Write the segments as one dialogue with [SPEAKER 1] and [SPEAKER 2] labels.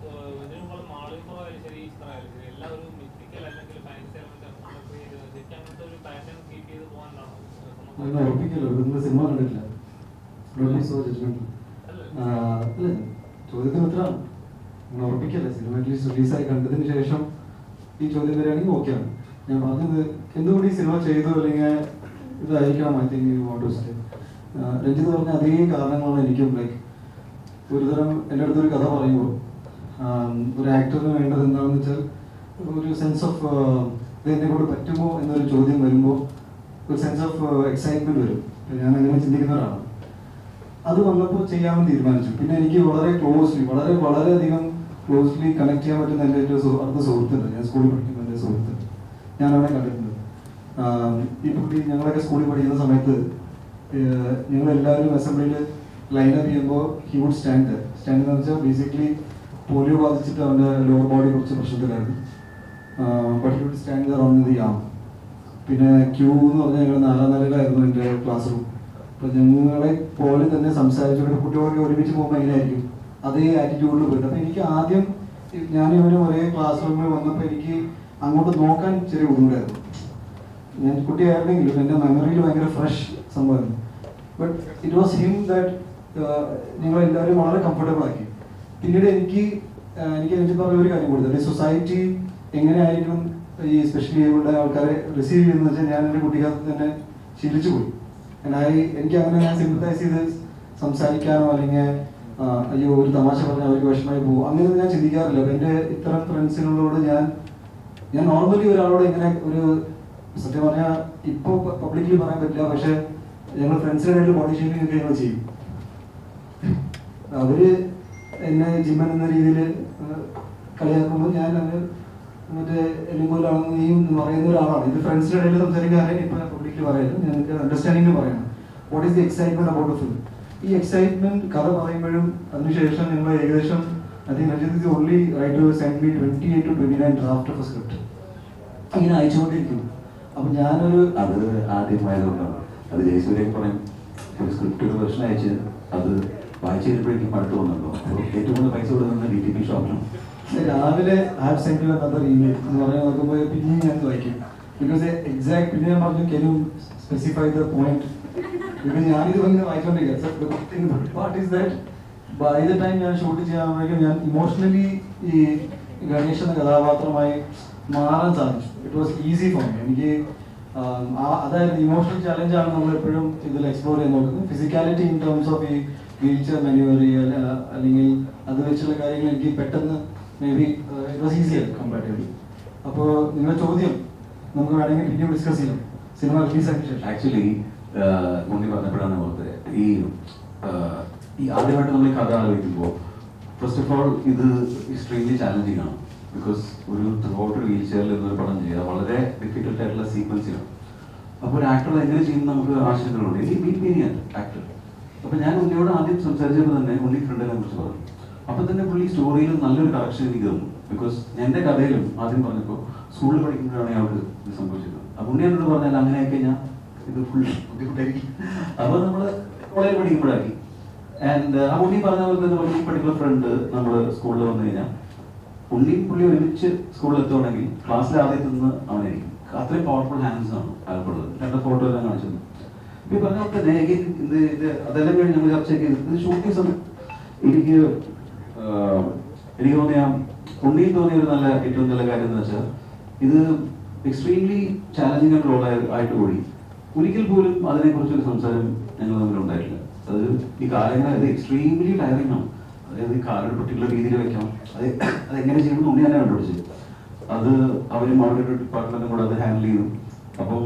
[SPEAKER 1] ഇതിനുള്ള മാളികമായാലും ശരി ഈസ്റ്ററായാലും ശരി എല്ലാം ഒരു മിത്തിക്കൽ അല്ലെങ്കിൽ ഫാൻസി എലമെന്റ് അങ്ങനത്തെ ഒരു പാറ്റേൺ കീപ്പ് ചെയ്ത് പോകാനാണോ?
[SPEAKER 2] ഉറപ്പിക്കല്ലോ, നിങ്ങൾ സിനിമ കണ്ടിട്ടില്ല. ചോദ്യത്തിന് ഉത്തരമാണ്. നിങ്ങൾ ഉറപ്പിക്കല്ലേ, സിനിമ അറ്റ്ലീസ്റ്റ് റിലീസായി കണ്ടതിന് ശേഷം ഈ ചോദ്യം വരികയാണെങ്കിൽ ഓക്കെയാണ്. ഞാൻ പറഞ്ഞത് എന്തുകൊണ്ട് ഈ സിനിമ ചെയ്തു അല്ലെങ്കിൽ ഇതായിരിക്കണം I think you want to stay. Ranjith പറഞ്ഞ അതേ കാരണങ്ങളാണ് എനിക്കും. ലൈക്ക് ഒരുതരം എൻ്റെ അടുത്തൊരു കഥ പറയുമ്പോൾ ഒരു ആക്ടറിന് വേണ്ടത് എന്താണെന്ന് വെച്ചാൽ ഒരു സെൻസ് ഓഫ് ഇത് എന്നെ കൊണ്ട് പറ്റുമോ എന്നൊരു ചോദ്യം വരുമ്പോൾ ഒരു സെൻസ് ഓഫ് എക്സൈറ്റ്മെന്റ് വരും. ഞാൻ അങ്ങനെ ചിന്തിക്കുന്ന ഒരാളാണ്. അത് വന്നപ്പോൾ ചെയ്യാമെന്ന് തീരുമാനിച്ചു. പിന്നെ എനിക്ക് വളരെയധികം ക്ലോസ്ലി കണക്ട് ചെയ്യാൻ പറ്റുന്ന എൻ്റെ അടുത്ത സുഹൃത്തുണ്ട്. ഞാൻ സ്കൂളിൽ പഠിക്കുന്ന എൻ്റെ സുഹൃത്ത്, ഞാൻ അവനെ കണ്ടിട്ടുണ്ട്. ഈ പുള്ളി ഞങ്ങളൊക്കെ സ്കൂളിൽ പഠിക്കുന്ന സമയത്ത് ഞങ്ങളെല്ലാവരും അസംബ്ലിയിൽ ലൈനപ്പ് ചെയ്യുമ്പോൾ ഹി വുഡ് സ്റ്റാൻഡ് എന്ന് വെച്ചാൽ ബേസിക്കലി പോളിയോ ബാധിച്ചിട്ട് അവൻ്റെ ലോവർ ബോഡി കുറച്ച് പ്രശ്നത്തിലായിരുന്നു. But he would stand on the arm. പിന്നെ ക്യൂ എന്ന് പറഞ്ഞാൽ ഞങ്ങൾ 4ാം നിലയിലായിരുന്നു എൻ്റെ ക്ലാസ് റൂം. അപ്പോൾ ഞങ്ങളെ പോലെ തന്നെ സംസാരിച്ചുകൊണ്ട് കുട്ടികളൊക്കെ ഒരുമിച്ച് പോകുമ്പോൾ എങ്ങനെയായിരിക്കും അതേ ആറ്റിറ്റ്യൂഡിൽ പോയിട്ട്. അപ്പോൾ എനിക്ക് ആദ്യം ഞാൻ ഇവന് ഒരേ ക്ലാസ് റൂമിൽ വന്നപ്പോൾ എനിക്ക് അങ്ങോട്ട് നോക്കാൻ ചെറിയ ബുദ്ധിമുട്ടായിരുന്നു. ഞാൻ കുട്ടിയായിരുന്നെങ്കിലും എൻ്റെ മെമ്മറിയിൽ ഭയങ്കര ഫ്രഷ് സംഭവമായിരുന്നു. But it was him that ഞങ്ങളെല്ലാവരും വളരെ കംഫർട്ടബിൾ ആക്കി. പിന്നീട് എനിക്ക് എനിക്ക് പറഞ്ഞ ഒരു കാര്യം കൊടുത്തത്, സൊസൈറ്റി എങ്ങനെയായിരിക്കും ഈ സ്പെഷ്യലി ഏബിൾഡ് ആൾക്കാരെ റിസീവ് ചെയ്യുന്നത് വെച്ചാൽ ഞാൻ എൻ്റെ കുട്ടിക്കാലത്ത് തന്നെ ശീലിച്ചു പോയി. എനിക്ക് അങ്ങനെ ഞാൻ സിമ്പത്തൈസ് ചെയ്ത് സംസാരിക്കാനോ അല്ലെങ്കിൽ അയ്യോ ഒരു തമാശ പറഞ്ഞാൽ അവർക്ക് വിഷമമായി പോകും അങ്ങനെയൊന്നും ഞാൻ ചിന്തിക്കാറില്ല. അപ്പം എൻ്റെ ഇത്തരം ഫ്രണ്ട്സിനോട് ഞാൻ നോർമലി ഒരാളോട് ഇങ്ങനെ ഒരു സത്യം പറഞ്ഞാൽ ഇപ്പോൾ പബ്ലിക്കലി പറയാൻ പറ്റില്ല, പക്ഷെ ഞങ്ങൾ ഫ്രണ്ട്സിൻ്റെ ഇടയിൽ ബോഡി ഷേമിംഗ് ഒക്കെ ഞങ്ങൾ ചെയ്യും. അവര് എന്നെ ജിമ്മൻ എന്ന രീതിയിൽ കളിയാക്കുമ്പോൾ ഞാൻ അത് മറ്റേ എല്ലുമ്പോലാണെന്ന് നീയും പറയുന്ന ഒരാളാണ്. ഇത് ഫ്രണ്ട്സിൻ്റെ ഇടയിൽ സംസാരിക്കാതെ ഇപ്പം പബ്ലിക്കലി പറയാനും ഞങ്ങൾക്ക് അണ്ടർസ്റ്റാൻഡിങ് പറയണം. What is the excitement about the film. ഈ എക്സൈറ്റ്മെന്റ് കഥ പറയുമ്പോഴും അതിനുശേഷം ഞങ്ങൾ ഏകദേശം I think Ranjith is only right to send me 28 to 29 draft of script ഇങ്ങനെ അയച്ചുകൊണ്ടിരിക്കുന്നു. അപ്പം ഞാനൊരു
[SPEAKER 3] അത് ആദ്യമായതുകൊണ്ടാണ് അത് ജയസൂര്യ പറയും ഒരു സ്ക്രിപ്റ്റ് ഒരു വെർഷൻ അയച്ച് അത് വായിച്ചു കഴിഞ്ഞപ്പോഴേക്കും അടുത്ത് വന്നല്ലോ. അപ്പോൾ ഏറ്റവും കൂടുതൽ പൈസ കൊടുക്കുന്ന DTP ഷോപ്പിനും
[SPEAKER 2] രാവിലെ ഹാവ് സെൻഡ് അനദർ ഇമെയിൽ എന്ന് പറയാൻ നോക്കുമ്പോൾ പിന്നെയും ഞാൻ വായിക്കും. ബിക്കോസ് എക്സാക്ട് പിന്നെ ഞാൻ പറഞ്ഞു can you specify the point. Because ഞാനിത് ഇങ്ങനെ വായിച്ചുകൊണ്ടിരിക്കുക. What is that by the time ഞാൻ ഷൂട്ട് ചെയ്യാൻ ഞാൻ ഇമോഷണലി ഈ ഗണേഷ് എന്ന കഥാപാത്രമായി മാറാൻ സാധിച്ചു. It was easy for me. എനിക്ക് അതായത് ഇമോഷണൽ ചാലഞ്ചാണ് നമ്മൾ എപ്പോഴും ഇതിൽ എക്സ്പ്ലോർ ചെയ്യാൻ നോക്കുന്നത്. ഫിസിക്കാലിറ്റി ഇൻ ടേംസ് ഓഫ് ഈ വീൽ ചെയർ മാനുവർ അല്ലെങ്കിൽ അത് വെച്ചുള്ള കാര്യങ്ങൾ എനിക്ക് പെട്ടെന്ന് maybe it was easier comparatively. അപ്പോൾ നിങ്ങളുടെ ചോദ്യം നമുക്ക് വേണമെങ്കിൽ പിന്നീട് ഡിസ്കസ് ചെയ്യാം സിനിമ റിലീസാക്കിയ ശേഷം.
[SPEAKER 3] ആക്ച്വലി മുന്നേ പറഞ്ഞപ്പോഴാണ് ഓർത്തത് ഈ ആദ്യമായിട്ട് നമ്മൾ ഈ കഥ ആലോചിക്കുമ്പോൾ ഫസ്റ്റ് ഓഫ് ഓൾ ഇത് എക്സ്ട്രീംലി ചാലഞ്ചിങ് ആണ്. ബിക്കോസ് ഒരു ത്രൂ ഔട്ട് ഒരു വീൽ ചെയറിൽ എന്നൊരു പടം ചെയ്യുക വളരെ ഡിഫിക്കൽട്ട് ആയിട്ടുള്ള സീക്വൻസിലാണ്. അപ്പോൾ ഒരു ആക്ടർ എങ്ങനെ ചെയ്യുന്ന നമുക്ക് ആശങ്കകളുണ്ട്. ഈ മീറ്റ് മീ ആക്ടർ. അപ്പോൾ ഞാൻ ഉണ്ണിയോട് ആദ്യം സംസാരിച്ചപ്പോൾ തന്നെ ഉണ്ണി ഫ്രണ്ടിനെ കുറിച്ച് പറഞ്ഞു. അപ്പോൾ തന്നെ പുള്ളി സ്റ്റോറിയിൽ നല്ലൊരു കറക്ഷൻ എനിക്ക് തന്നു. ബിക്കോസ് എൻ്റെ കഥയിലും ആദ്യം പറഞ്ഞപ്പോൾ സ്കൂളിൽ പഠിക്കുമ്പോഴാണ് അയാൾക്ക് ഇത് സംഭവിച്ചത്. അപ്പോൾ ഉണ്ണി എന്നോട് പറഞ്ഞാൽ അങ്ങനെയൊക്കെ ഞാൻ ഇത് ഫുൾ ബുദ്ധിമുട്ടായിരിക്കും. അപ്പോൾ നമ്മൾ കോളേജിൽ പഠിക്കുമ്പോഴാക്കി. ആൻഡ് ആ ഉണ്ണി പറഞ്ഞ പോലെ തന്നെ ഉണ്ണി പഠിക്കുന്ന ഫ്രണ്ട് നമ്മൾ സ്കൂളിൽ വന്നു കഴിഞ്ഞാൽ ഉണ്ണിയും പുള്ളി ഒരുമിച്ച് സ്കൂളിൽ എത്തുവാണെങ്കിൽ ക്ലാസ്സിൽ ആദ്യത്തിൽ നിന്ന് അവനായിരിക്കും. അത്രയും പവർഫുൾ ഹാൻഡ്സ് ആണ് അയാൾക്കുള്ളത്. 2 ഫോട്ടോ എല്ലാം കാണിച്ചത്. ഈ പറഞ്ഞ പോലെ തന്നെ ഇത് അതെല്ലാം കഴിഞ്ഞ് നമ്മൾ ചർച്ച ചെയ്ത് ഇത് ഷൂട്ടിംഗ് സമയം എനിക്ക് തോന്നിയ ഉണ്ണിയിൽ തോന്നിയ ഒരു ഏറ്റവും നല്ല കാര്യം എന്ന് വെച്ചാൽ ഇത് എക്സ്ട്രീംലി ചാലഞ്ചിങ് ആയിട്ട് റോൾ ആയിട്ട് കൂടി ഒരിക്കൽ പോലും അതിനെക്കുറിച്ചൊരു സംസാരം ഞങ്ങൾ തമ്മിൽ ഉണ്ടായിട്ടില്ല. അത് ഈ കാലങ്ങൾ അത് എക്സ്ട്രീംലി ടയറിംഗ് ആണ്. അതായത് കാലൊരു പർട്ടിക്കുലർ രീതിയിൽ വെക്കണം, അതെങ്ങനെ ചെയ്യണം ഉണ്ണി തന്നെ കണ്ടുപിടിച്ചത്. അത് അവരും അവരുടെ ഒരു ഡിപ്പാർട്ട്മെന്റും കൂടെ അത് ഹാൻഡിൽ ചെയ്തു. അപ്പം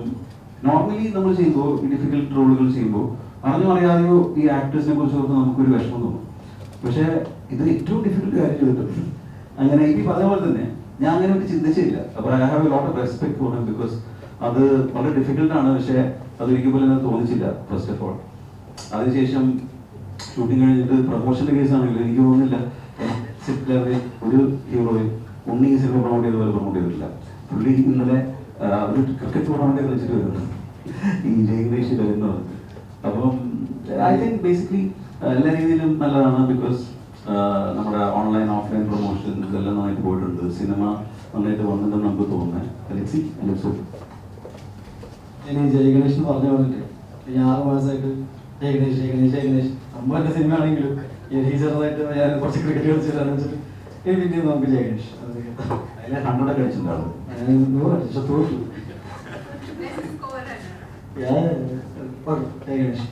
[SPEAKER 3] നോർമലി നമ്മൾ ചെയ്യുമ്പോൾ ഈ ഡിഫിക്കൽട്ട് റോളുകൾ ചെയ്യുമ്പോൾ അറിഞ്ഞോ അറിയാതെയോ ഈ ആക്ടേഴ്സിനെ കുറിച്ച് ഓർത്ത് നമുക്കൊരു വിഷമം തോന്നും. പക്ഷേ ഇത് ഏറ്റവും ഡിഫിക്കൽട്ട് കാര്യം ചെയ്തിട്ടുണ്ട്. അങ്ങനെ ഈ പറഞ്ഞ പോലെ തന്നെ ഞാൻ അങ്ങനെ ഒരു ചിന്തിച്ചില്ല. അപ്പോൾ I have a lot of respect for him. Because അത് വളരെ ഡിഫിക്കൽട്ടാണ്. പക്ഷേ അതൊരിക്കൽ പോലും എനിക്ക് തോന്നിച്ചില്ല ഫസ്റ്റ് ഓഫ് ഓൾ. അതിനുശേഷം ഷൂട്ടിംഗ് കഴിഞ്ഞിട്ട് പ്രൊമോഷൻ്റെ കേസാണെങ്കിലും എനിക്ക് തോന്നുന്നില്ല ഒരു ഹീറോയും ഉണ്ണി സിനിമ പ്രൊമോട്ട് ചെയ്തപോലെ പ്രൊമോട്ട് ചെയ്തിട്ടില്ല. പുള്ളി ഇന്നലെ ഒരു ക്രിക്കറ്റ് ടൂർണമെന്റ് കളിച്ചിട്ട് വരുന്നുണ്ട് ഈ ജയഗണേഷ് എന്ന് പറഞ്ഞത്. അപ്പം ഐ തിങ്ക് ബേസിക്കലി എല്ലാ രീതിയിലും നല്ലതാണ്. ബിക്കോസ് നമ്മുടെ ഓൺലൈൻ ഓഫ്ലൈൻ പ്രൊമോഷൻ ഇതെല്ലാം നന്നായിട്ട് പോയിട്ടുണ്ട്. സിനിമ നന്നായിട്ട് വന്നിട്ടുണ്ടെന്ന് നമുക്ക് തോന്നുന്നത്. അലക്സി അലക്സോ
[SPEAKER 2] ഇനി ജയ് ഗണേഷ് എന്ന് പറഞ്ഞു പറഞ്ഞിട്ട് ഈ 6 മാസമായിട്ട് ജയ് ഗണേഷ് ജയ് ഗണേഷ് ജയ് ഗണേഷ് നമ്മുടെ സിനിമ ആണെങ്കിലും ഈ ചെറുതായിട്ട് ഞാൻ കുറച്ച് ക്രിക്കറ്റ് കളിച്ചിട്ടാണ് വെച്ചിട്ട് ഇനി പിന്നെയും നമുക്ക് ജയ് ഗണേഷ്
[SPEAKER 3] അതിലെ 100 കഴിച്ചിട്ടുണ്ടാവും.
[SPEAKER 2] 100 അടിച്ചു തോറ്റു. ജയ് ഗണേഷ്